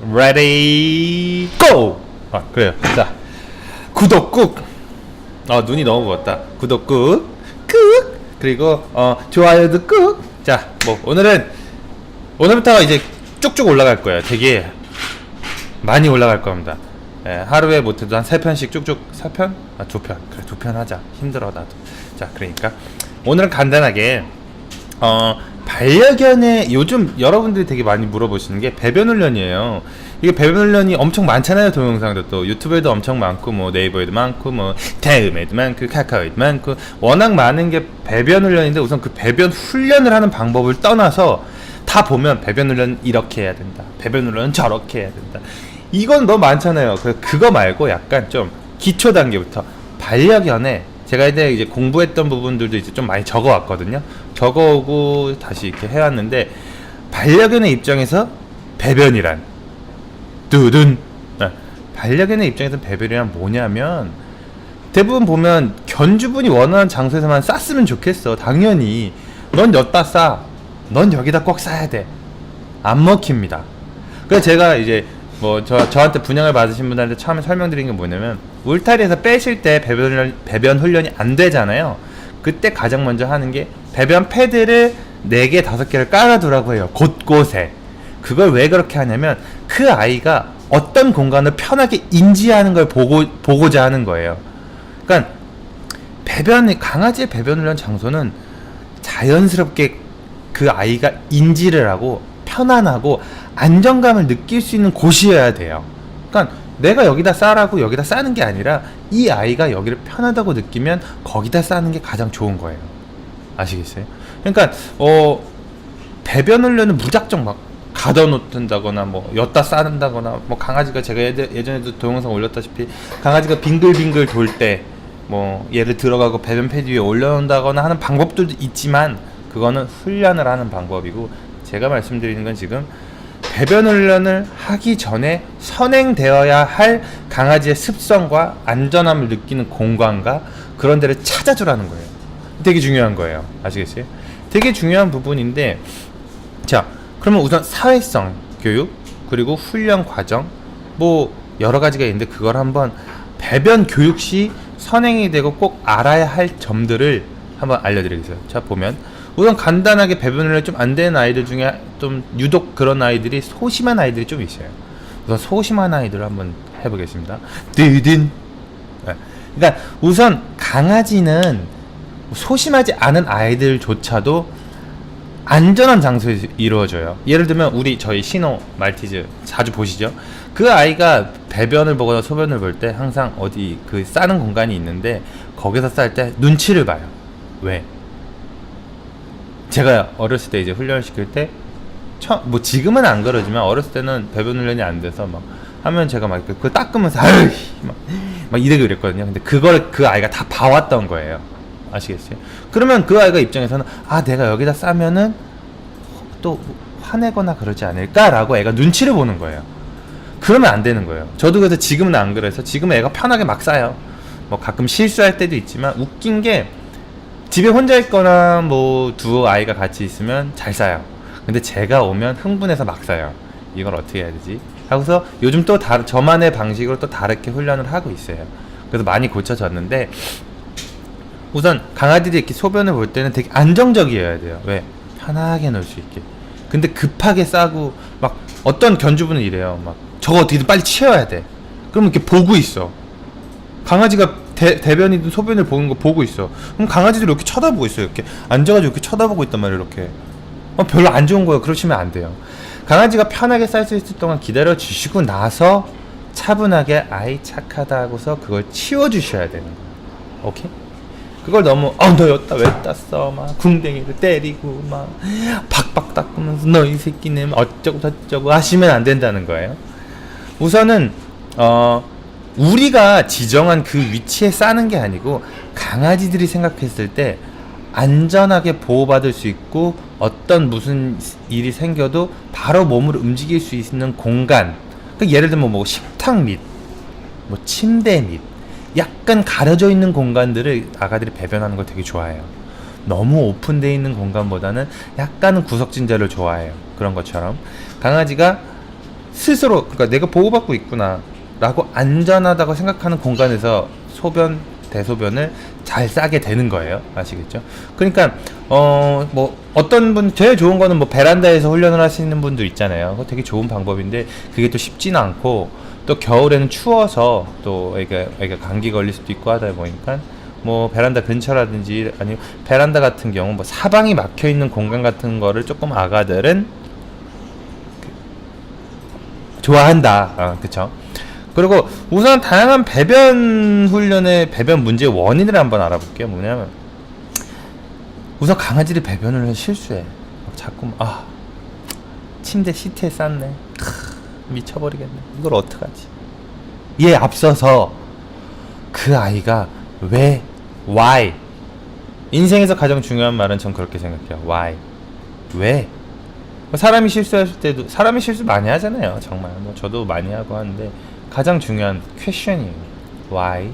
Ready, go! 그래요. 자, 구독 꾹! 눈이 너무 부었다. 구독 꾹! 꾹! 그리고, 좋아요도 꾹! 자, 오늘부터 이제 쭉쭉 올라갈 거예요. 되게 많이 올라갈 겁니다. 하루에 못해도 한 3편씩 쭉쭉 4편? 2편. 그래, 2편 하자. 힘들어, 나도. 자, 그러니까. 오늘은 간단하게, 반려견에 요즘 여러분들이 되게 많이 물어보시는 게 배변 훈련이에요. 이게 배변 훈련이 엄청 많잖아요. 동영상도 또 유튜브에도 엄청 많고 뭐 네이버에도 많고 뭐 다음에도 많고 카카오에도 많고 워낙 많은 게 배변 훈련인데, 우선 그 배변 훈련을 하는 방법을 떠나서 다 보면 배변 훈련 이렇게 해야 된다, 배변 훈련은 저렇게 해야 된다, 이건 너무 많잖아요. 그거 말고 약간 좀 기초 단계부터 반려견에 제가 이제 공부했던 부분들도 이제 좀 많이 적어왔거든요. 적어오고 다시 이렇게 해왔는데, 반려견의 입장에서 배변이란 두둔. 반려견의 입장에서 배변이란 뭐냐면, 대부분 보면 견주분이 원하는 장소에서만 쌌으면 좋겠어. 당연히 넌 여기다 싸, 넌 여기다 꼭 싸야 돼. 안 먹힙니다. 그래서 제가 이제 저한테 분양을 받으신 분들한테 처음에 설명드린 게 뭐냐면, 울타리에서 빼실 때 배변 훈련이 안 되잖아요. 그때 가장 먼저 하는 게 배변 패드를 4개, 5개를 깔아두라고 해요. 곳곳에. 그걸 왜 그렇게 하냐면, 그 아이가 어떤 공간을 편하게 인지하는 걸 보고자 하는 거예요. 그러니까 강아지의 배변 훈련 장소는 자연스럽게 그 아이가 인지를 하고 편안하고 안정감을 느낄 수 있는 곳이어야 돼요. 그러니까 내가 여기다 싸라고 여기다 싸는 게 아니라, 이 아이가 여기를 편하다고 느끼면 거기다 싸는 게 가장 좋은 거예요. 아시겠어요? 그러니까 배변 훈련은 무작정 막 가둬놓는다거나 엿다 싸는다거나, 강아지가 제가 예전에도 동영상 올렸다시피 강아지가 빙글빙글 돌 때 얘를 들어가고 배변 패드 위에 올려놓는다거나 하는 방법들도 있지만, 그거는 훈련을 하는 방법이고, 제가 말씀드리는 건 지금 배변 훈련을 하기 전에 선행되어야 할 강아지의 습성과 안전함을 느끼는 공간과 그런 데를 찾아주라는 거예요. 되게 중요한 거예요. 아시겠어요? 되게 중요한 부분인데, 자, 그러면 우선 사회성 교육, 그리고 훈련 과정, 여러 가지가 있는데, 그걸 한번 배변 교육 시 선행이 되고 꼭 알아야 할 점들을 한번 알려드리겠습니다. 자, 보면 우선 간단하게 배변 훈련이 좀 안 되는 아이들 중에 좀 유독 그런 아이들이, 소심한 아이들이 좀 있어요. 우선 소심한 아이들을 한번 해보겠습니다. 드든. 그러니까 우선 강아지는 소심하지 않은 아이들조차도 안전한 장소에서 이루어져요. 예를 들면 저희 신호 말티즈 자주 보시죠? 그 아이가 배변을 보거나 소변을 볼 때 항상 어디 싸는 공간이 있는데, 거기서 쌀 때 눈치를 봐요. 왜? 제가 어렸을 때 이제 훈련을 시킬 때, 지금은 안 그러지만 어렸을 때는 배변 훈련이 안 돼서 하면 제가 그거 닦으면서 이러고 그랬거든요. 근데 그걸 그 아이가 다 봐왔던 거예요. 아시겠어요? 그러면 그 아이가 입장에서는, 내가 여기다 싸면은 또 화내거나 그러지 않을까라고 애가 눈치를 보는 거예요. 그러면 안 되는 거예요. 저도 그래서 지금은 안 그래서 지금은 애가 편하게 막 싸요. 가끔 실수할 때도 있지만, 웃긴 게 집에 혼자 있거나 두 아이가 같이 있으면 잘 싸요. 근데 제가 오면 흥분해서 막 싸요. 이걸 어떻게 해야 되지? 하고서 요즘 또 저만의 방식으로 또 다르게 훈련을 하고 있어요. 그래서 많이 고쳐졌는데, 우선 강아지들이 이렇게 소변을 볼 때는 되게 안정적이어야 돼요. 왜? 편하게 놀 수 있게. 근데 급하게 싸고, 어떤 견주분은 이래요. 저거 어떻게든 빨리 치워야 돼. 그러면 이렇게 보고 있어. 강아지가 대변이든 소변을 보는 거 보고 있어. 그럼 강아지들이 이렇게 쳐다보고 있어요. 이렇게 앉아가지고 이렇게 쳐다보고 있단 말이에요. 이렇게. 별로 안 좋은 거예요. 그러시면 안 돼요. 강아지가 편하게 쌀 수 있을 동안 기다려 주시고 나서 차분하게, 아이 착하다 하고서 그걸 치워주셔야 되는 거예요. 오케이? 그걸 너무 너 여기다 왜 땄어 궁뎅이를 때리고 박박 닦으면서 너 이 새끼는 어쩌고 저쩌고 하시면 안 된다는 거예요. 우선은 우리가 지정한 그 위치에 싸는 게 아니고, 강아지들이 생각했을 때 안전하게 보호받을 수 있고, 무슨 일이 생겨도 바로 몸을 움직일 수 있는 공간. 예를 들면 식탁 밑, 침대 밑, 약간 가려져 있는 공간들을 아가들이 배변하는 걸 되게 좋아해요. 너무 오픈되어 있는 공간보다는 약간은 구석진 데를 좋아해요. 그런 것처럼 강아지가 스스로, 그러니까 내가 보호받고 있구나 라고 안전하다고 생각하는 공간에서 소변, 대소변을 잘 싸게 되는 거예요. 아시겠죠? 그러니까 뭐 어떤 분 제일 좋은 거는 뭐 베란다에서 훈련을 하시는 분도 있잖아요. 그거 되게 좋은 방법인데 그게 또 쉽지는 않고, 또 겨울에는 추워서 또 애가 감기 걸릴 수도 있고 하다 보니까 뭐 베란다 근처라든지 아니면 베란다 같은 경우 뭐 사방이 막혀 있는 공간 같은 거를 조금 아가들은 좋아한다. 그쵸? 그리고 우선 다양한 배변 훈련의 배변 문제의 원인을 한번 알아볼게요. 뭐냐면 우선 강아지를 배변을 실수해. 자꾸 침대 시트에 쌌네. 미쳐버리겠네. 이걸 어떡하지? 이에 앞서서 그 아이가 why? 인생에서 가장 중요한 말은 전 그렇게 생각해요. why? 왜? 사람이 실수했을 때도, 사람이 실수 많이 하잖아요. 정말 뭐 저도 많이 하고 하는데 가장 중요한 퀘션이에요. why?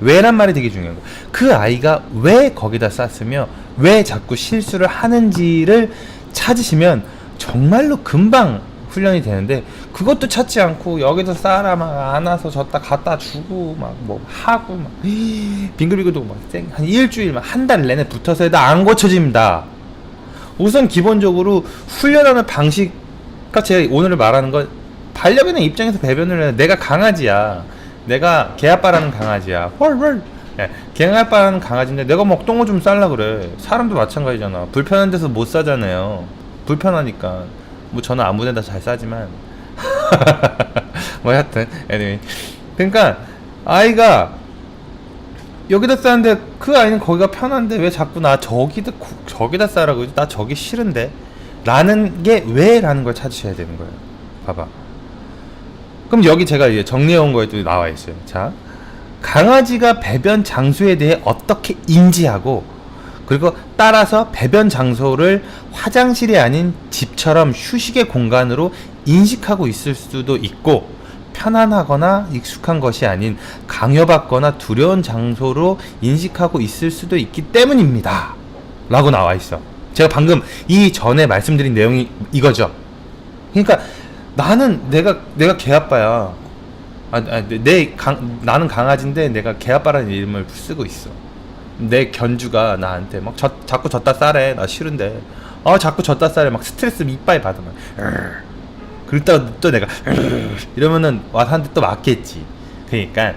왜란 말이 되게 중요한 거예요. 그 아이가 왜 거기다 쌌으며 왜 자꾸 실수를 하는지를 찾으시면 정말로 금방 훈련이 되는데, 그것도 찾지 않고 여기서 싸라 막 안아서 줬다 갖다 주고 막 뭐 하고 막 빙글빙글도 막 한 일주일 막 한 달 내내 붙어서 해도 안 고쳐집니다. 우선 기본적으로 훈련하는 방식, 그러니까 제가 오늘 말하는 건 반려견의 입장에서 배변을 해. 내가 강아지야. 내가 개아빠라는 강아지야. 헐헐. 네, 개아빠라는 강아지인데 내가 막 똥을 좀 쌀라 그래. 사람도 마찬가지잖아. 불편한 데서 못 싸잖아요. 불편하니까. 뭐 저는 아무 데나 잘 싸지만 뭐 하여튼 anyway. 그러니까 아이가 여기다 싸는데 그 아이는 거기가 편한데 왜 자꾸 나 저기다 싸라고 그러지? 나 저기 싫은데 라는 게 왜? 라는 걸 찾으셔야 되는 거예요. 봐봐. 그럼 여기 제가 이제 정리해온 거에 또 나와 있어요. 자, 강아지가 배변 장소에 대해 어떻게 인지하고, 그리고 따라서 배변 장소를 화장실이 아닌 집처럼 휴식의 공간으로 인식하고 있을 수도 있고, 편안하거나 익숙한 것이 아닌 강요받거나 두려운 장소로 인식하고 있을 수도 있기 때문입니다. 라고 나와 있어. 제가 방금 이 전에 말씀드린 내용이 이거죠. 그러니까 나는 내가 개아빠야. 나는 강아지인데 내가 개아빠라는 이름을 쓰고 있어. 내 견주가 나한테 막 자꾸 졌다 싸래. 나 싫은데. 자꾸 졌다 싸래. 막 스트레스 이빨 받으면. 그러다가 또 내가 이러면은 와서 한 대 또 맞겠지. 그러니까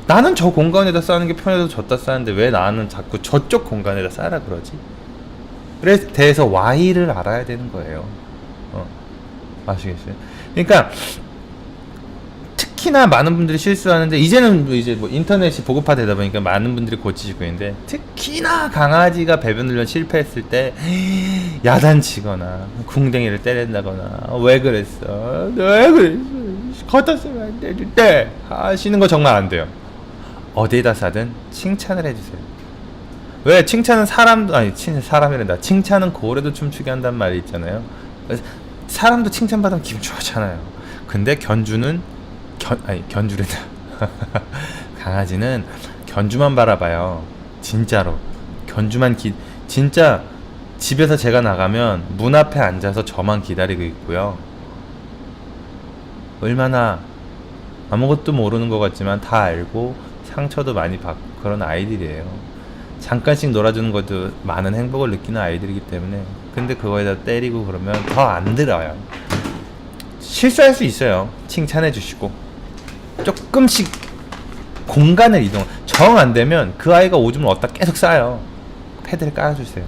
나는 저 공간에다 싸는 게 편해서 졌다 싸는데 왜 나는 자꾸 저쪽 공간에다 싸라 그러지? 그래서 대해서 why를 알아야 되는 거예요. 아시겠어요? 그러니까 특히나 많은 분들이 실수하는데, 이제는 이제 뭐 인터넷이 보급화되다 보니까 많은 분들이 고치시고 있는데, 특히나 강아지가 배변 훈련 실패했을 때 야단치거나 궁뎅이를 때린다거나 왜 그랬어? 왜 그랬어? 걷다 쓰면 안 되는데 하시는 거 정말 안 돼요. 어디에다 싸든 칭찬을 해주세요. 왜? 칭찬은 사람이란다. 칭찬은 고래도 춤추게 한단 말이 있잖아요. 사람도 칭찬받으면 기분 좋잖아요. 근데 견주래다. 강아지는 견주만 바라봐요. 진짜로. 진짜 집에서 제가 나가면 문 앞에 앉아서 저만 기다리고 있고요. 얼마나 아무것도 모르는 것 같지만 다 알고 상처도 많이 받고 그런 아이들이에요. 잠깐씩 놀아주는 것도 많은 행복을 느끼는 아이들이기 때문에. 근데 그거에다 때리고 그러면 더 안 들어요. 실수할 수 있어요. 칭찬해 주시고 조금씩 공간을 정 안 되면 그 아이가 오줌을 어디다 계속 싸요. 패드를 깔아주세요.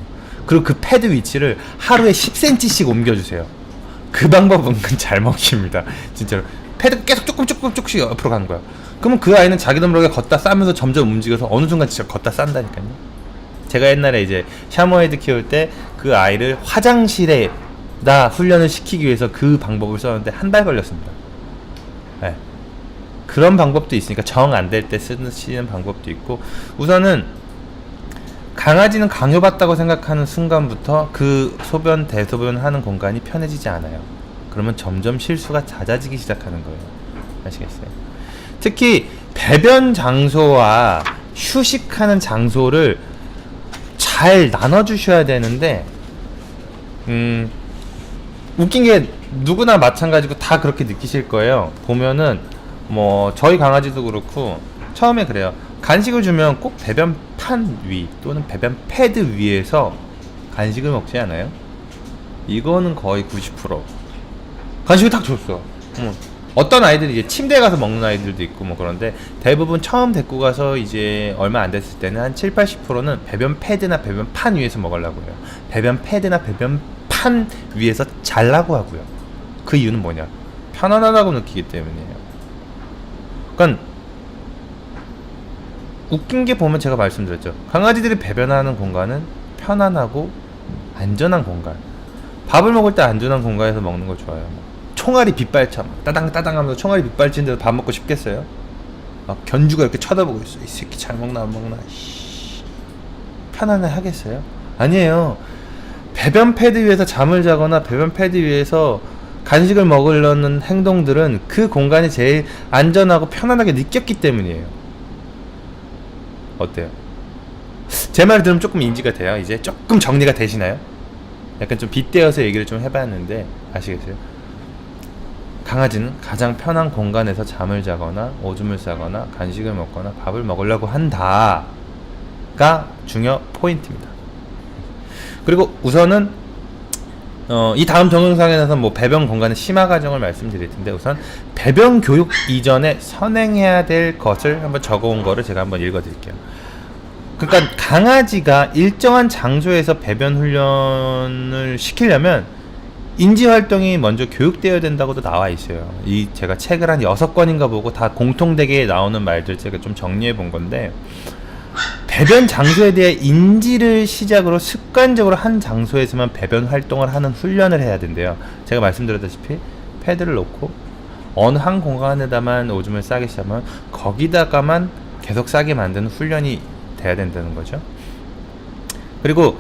그리고 그 패드 위치를 하루에 10cm씩 옮겨주세요. 그 방법은 잘 먹힙니다. 진짜로. 패드 계속 조금씩 옆으로 가는 거야. 그러면 그 아이는 자기도 모르게 걷다 싸면서 점점 움직여서 어느 순간 진짜 걷다 싼다니까요. 제가 옛날에 이제 샤머헤드 키울 때 그 아이를 화장실에다 훈련을 시키기 위해서 그 방법을 썼는데 한 달 걸렸습니다. 네. 그런 방법도 있으니까 정 안 될 때 쓰시는 방법도 있고, 우선은 강아지는 강요받다고 생각하는 순간부터 그 소변, 대소변 하는 공간이 편해지지 않아요. 그러면 점점 실수가 잦아지기 시작하는 거예요. 아시겠어요? 특히 배변 장소와 휴식하는 장소를 잘 나눠주셔야 되는데, 웃긴 게 누구나 마찬가지고 다 그렇게 느끼실 거예요. 보면은 뭐 저희 강아지도 그렇고 처음에 그래요. 간식을 주면 꼭 배변판 위 또는 배변 패드 위에서 간식을 먹지 않아요? 이거는 거의 90%. 간식을 딱 줬어. 어떤 아이들이 이제 침대에 가서 먹는 아이들도 있고 뭐 그런데 대부분 처음 데리고 가서 이제 얼마 안 됐을 때는 한 7, 80%는 배변 패드나 배변판 위에서 먹으려고 해요. 배변 패드나 배변판 위에서 잘라고 하고요. 그 이유는 뭐냐? 편안하다고 느끼기 때문이에요. 그러니까 웃긴 게 보면 제가 말씀드렸죠. 강아지들이 배변하는 공간은 편안하고 안전한 공간. 밥을 먹을 때 안전한 공간에서 먹는 걸 좋아해요. 총알이 빗발쳐 따당따당 하면서 총알이 빗발친 데서 밥 먹고 싶겠어요? 막 견주가 이렇게 쳐다보고 있어. 이 새끼 잘 먹나 안 먹나. 편안해 하겠어요? 아니에요. 배변 패드 위에서 잠을 자거나 배변 패드 위에서 간식을 먹으려는 행동들은 그 공간이 제일 안전하고 편안하게 느꼈기 때문이에요. 어때요? 제 말 들으면 조금 인지가 돼요? 이제 조금 정리가 되시나요? 약간 좀 빗대어서 얘기를 좀 해봤는데 아시겠어요? 강아지는 가장 편한 공간에서 잠을 자거나 오줌을 싸거나 간식을 먹거나 밥을 먹으려고 한다가 중요 포인트입니다. 그리고 우선은 이 다음 동영상에서 뭐 배변 공간의 심화 과정을 말씀드릴 텐데 우선 배변 교육 이전에 선행해야 될 것을 한번 적어온 거를 제가 한번 읽어드릴게요. 그러니까 강아지가 일정한 장소에서 배변 훈련을 시키려면 인지 활동이 먼저 교육되어야 된다고도 나와 있어요. 이 제가 책을 한 6권인가 보고 다 공통되게 나오는 말들 제가 좀 정리해 본 건데 배변 장소에 대해 인지를 시작으로 습관적으로 한 장소에서만 배변 활동을 하는 훈련을 해야 된대요. 제가 말씀드렸다시피 패드를 놓고 어느 한 공간에다만 오줌을 싸기 시작하면 거기다가만 계속 싸게 만드는 훈련이 돼야 된다는 거죠. 그리고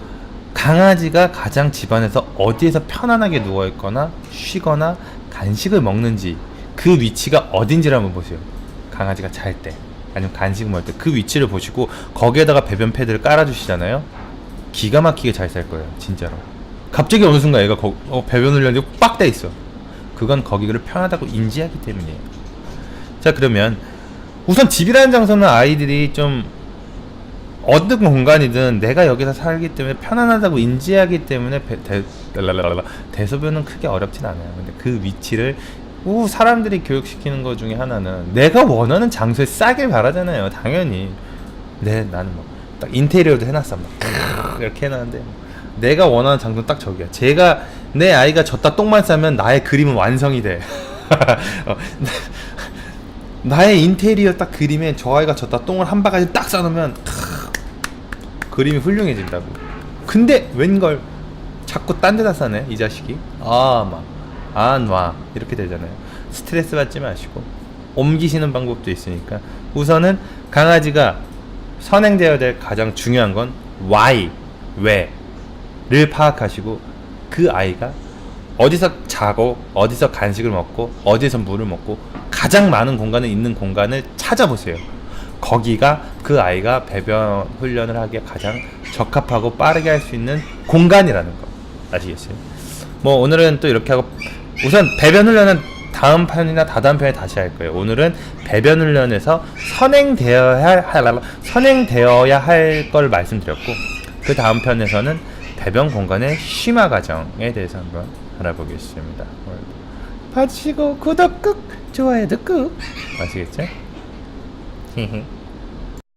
강아지가 가장 집안에서 어디에서 편안하게 누워있거나 쉬거나 간식을 먹는지 그 위치가 어딘지를 한번 보세요. 강아지가 잘 때 아니면 간식 먹을 때 그 위치를 보시고 거기에다가 배변 패드를 깔아주시잖아요. 기가 막히게 잘 살 거예요. 진짜로. 갑자기 어느 순간 애가 배변 훈련이 빡 돼 있어. 그건 거기를 편하다고 인지하기 때문이에요. 자, 그러면 우선 집이라는 장소는 아이들이 좀 어떤 공간이든 내가 여기서 살기 때문에 편안하다고 인지하기 때문에 대소변은 크게 어렵진 않아요. 근데 그 위치를 사람들이 교육시키는 것 중에 하나는 내가 원하는 장소에 싸길 바라잖아요. 당연히. 나는 뭐 딱 인테리어도 해놨어. 막 이렇게 해놨는데 내가 원하는 장소는 딱 저기야. 내 아이가 졌다 똥만 싸면 나의 그림은 완성이 돼. 나의 인테리어 딱 그림에 저 아이가 졌다 똥을 한 바가지 딱 싸놓으면 그림이 훌륭해진다고. 근데 웬걸 자꾸 딴 데다 싸네 이 자식이. 안 와 이렇게 되잖아요. 스트레스 받지 마시고 옮기시는 방법도 있으니까 우선은 강아지가 선행되어야 될 가장 중요한 건 why, 왜를 파악하시고 그 아이가 어디서 자고 어디서 간식을 먹고 어디서 물을 먹고 가장 많은 공간에 있는 공간을 찾아보세요. 거기가 그 아이가 배변 훈련을 하기에 가장 적합하고 빠르게 할 수 있는 공간이라는 거 아시겠어요? 뭐 오늘은 또 이렇게 하고 우선 배변 훈련은 다음 편이나 다다음 편에 다시 할 거예요. 오늘은 배변 훈련에서 선행되어야 할 걸 말씀드렸고 그 다음 편에서는 배변 공간의 심화 과정에 대해서 한번 알아보겠습니다. 봐주시고 구독 꾹, 좋아요도 꾹 아시겠죠?